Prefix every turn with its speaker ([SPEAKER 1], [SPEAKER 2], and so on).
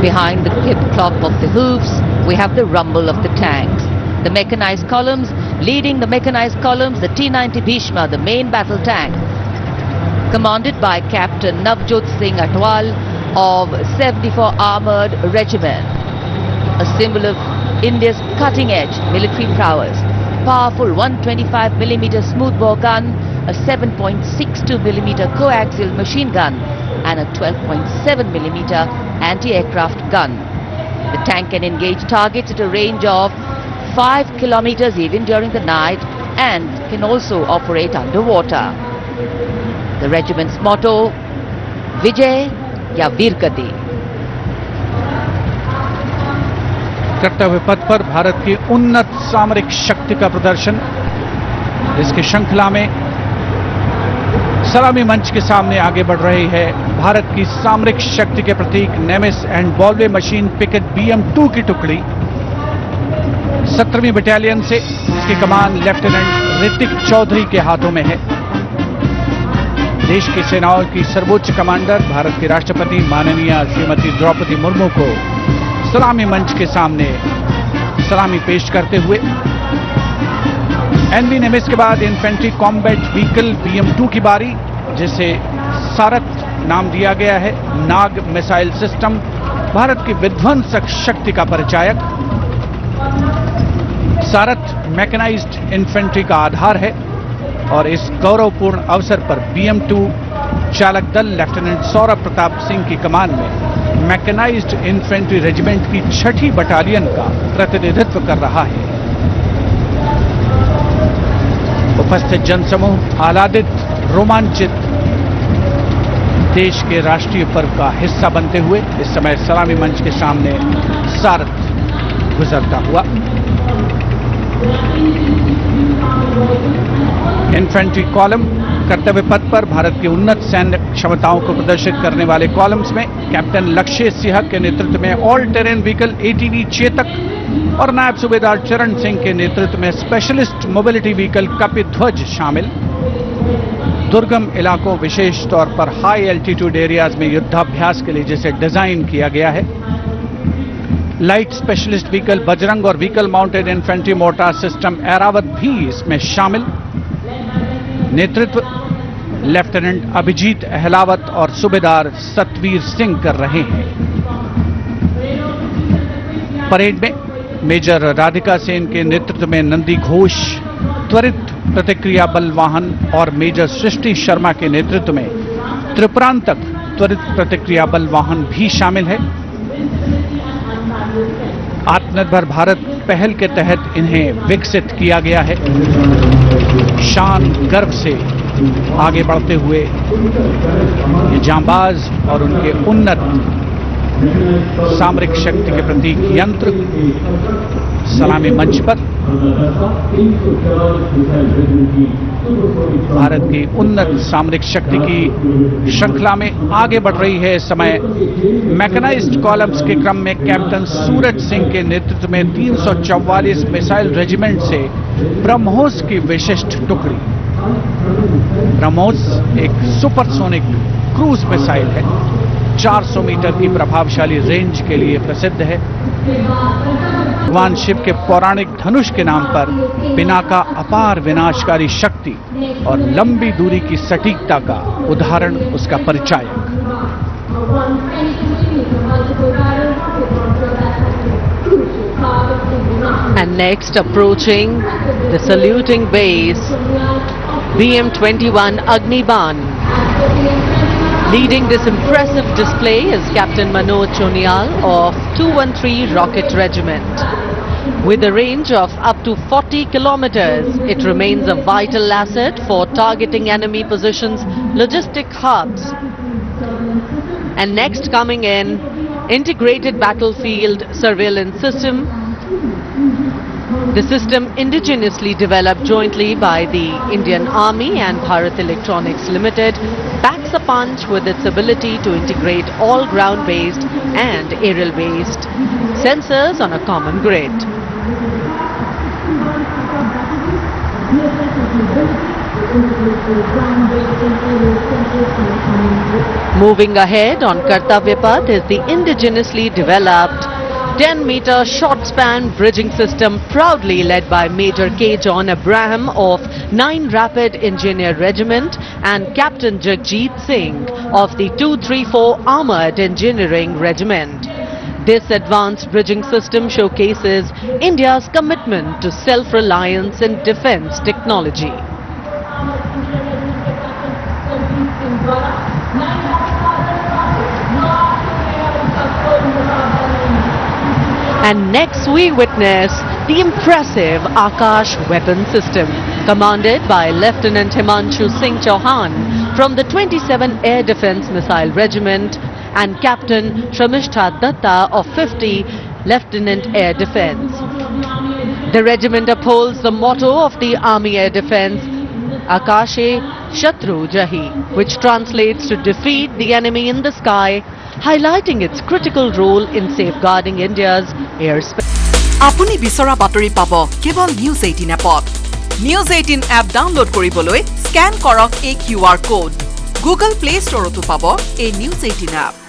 [SPEAKER 1] Behind the clip-clop of the hoofs, we have the rumble of the tanks. The mechanized columns, leading the mechanized columns, the T-90 Bhishma, the main battle tank, commanded by Captain Navjot Singh Atwal of 74 Armoured Regiment, a symbol of India's cutting-edge military prowess. Powerful 125mm smoothbore gun, a 7.62mm coaxial machine gun, and a 12.7mm anti-aircraft gun. The tank can engage targets at a range of 5 kilometers even during the night and can also operate underwater. The regiment's motto, Vijay या वीरगति.
[SPEAKER 2] कर्तव्य पथ पर भारत की उन्नत सामरिक शक्ति का प्रदर्शन. इसकी श्रृंखला में सलामी मंच के सामने आगे बढ़ रही है भारत की सामरिक शक्ति के प्रतीक नेमिस एंड बॉलवे मशीन पिकेट BM-2 की टुकड़ी. 17वीं बटालियन से इसकी कमान लेफ्टिनेंट ऋतिक चौधरी के हाथों में है. देश की सेनाओं की सर्वोच्च कमांडर भारत के राष्ट्रपति माननीय श्रीमती द्रौपदी मुर्मू को सलामी मंच के सामने सलामी पेश करते हुए NV नेमिस के बाद इन्फेंट्री कॉम्बैट व्हीकल BM-2 की बारी, जिसे सारथ नाम दिया गया है. नाग मिसाइल सिस्टम भारत की विध्वंसक शक्ति का परिचायक. सारथ मैकेनाइज्ड इन्फेंट्री का आधार है और इस गौरवपूर्ण अवसर पर BM-2 चालक दल लेफ्टिनेंट सौरभ प्रताप सिंह की कमान में मैकेनाइज्ड इन्फेंट्री रेजिमेंट की 6ठी बटालियन का प्रतिनिधित्व कर रहा है. उपस्थित जनसमूह आह्लादित, रोमांचित, देश के राष्ट्रीय पर्व का हिस्सा बनते हुए इस समय सलामी मंच के सामने सारथ गुजरता हुआ. इन्फेंट्री कॉलम कर्तव्य पथ पर भारत की उन्नत सैन्य क्षमताओं को प्रदर्शित करने वाले कॉलम्स में कैप्टन लक्ष्य सिंह के नेतृत्व में all terrain vehicle ATV Chetak और नायब सूबेदार चरण सिंह के नेतृत्व में स्पेशलिस्ट मोबिलिटी व्हीकल कपिध्वज शामिल. दुर्गम इलाकों, विशेष तौर पर हाई एल्टीट्यूड एरियाज में युद्धाभ्यास के लिए जिसे डिजाइन किया गया है. लाइट स्पेशलिस्ट व्हीकल बजरंग और vehicle mounted infantry mortar system Airavat भी इसमें शामिल. नेतृत्व लेफ्टिनेंट अभिजीत अहलावत और सूबेदार सतवीर सिंह कर रहे हैं. परेड में मेजर राधिका सेन के नेतृत्व में नंदी घोष त्वरित प्रतिक्रिया बल वाहन और मेजर सृष्टि शर्मा के नेतृत्व में त्रिपुरांतक त्वरित प्रतिक्रिया बल वाहन भी शामिल है. आत्मनिर्भर भारत पहल के तहत इन्हें विकसित किया गया है. शान गर्व से आगे बढ़ते हुए ये जांबाज और उनके उन्नत सामरिक शक्ति के प्रतीक यंत्र सलामी मंच पर भारत की उन्नत सामरिक शक्ति की श्रृंखला में आगे बढ़ रही है. इस समय मैकेनाइज्ड कॉलम्स के क्रम में कैप्टन सूरज सिंह के नेतृत्व में 344 मिसाइल रेजिमेंट से ब्रह्मोस की विशिष्ट टुकड़ी. ब्रह्मोस एक सुपरसोनिक क्रूज मिसाइल है. 400 मीटर की प्रभावशाली रेंज के लिए प्रसिद्ध है. भगवान शिव के पौराणिक धनुष के नाम पर बिना का अपार विनाशकारी शक्ति और लंबी दूरी की सटीकता का उदाहरण उसका परिचायक.
[SPEAKER 1] And next, approaching the saluting base, BM-21 Agniban. Leading this impressive display is Captain Manoj Chonial of 213 Rocket Regiment. With a range of up to 40 kilometers, it remains a vital asset for targeting enemy positions, logistic hubs. And next coming in, integrated battlefield surveillance system. The system indigenously developed jointly by the Indian Army and Bharat Electronics Limited packs a punch with its ability to integrate all ground-based and aerial-based sensors on a common grid.
[SPEAKER 3] Moving ahead on Kartavya Path is the indigenously developed 10-meter short span bridging system proudly led by Major K. John Abraham of 9 Rapid Engineer Regiment and Captain Jagjit Singh of the 234 Armored Engineering Regiment. This advanced bridging system showcases India's commitment to self-reliance in defense technology. And next we witness the impressive Akash weapon system, commanded by Lieutenant Himanshu Singh Chauhan from the 27 Air Defence Missile Regiment and Captain Shramishta Datta of 50 Lieutenant Air Defence. The regiment upholds the motto of the Army Air Defence, Akashe Shatru Jahi, which translates to defeat the enemy in the sky, highlighting its critical role in safeguarding India's airspace.
[SPEAKER 4] আপুনি বিচৰা বাতৰি পাব কেৱল news 18 এপত। News 18 app download কৰিবলৈ scan কৰক এই QR code. Google play ষ্টৰতো পাব এই নিউজ 18 এপ।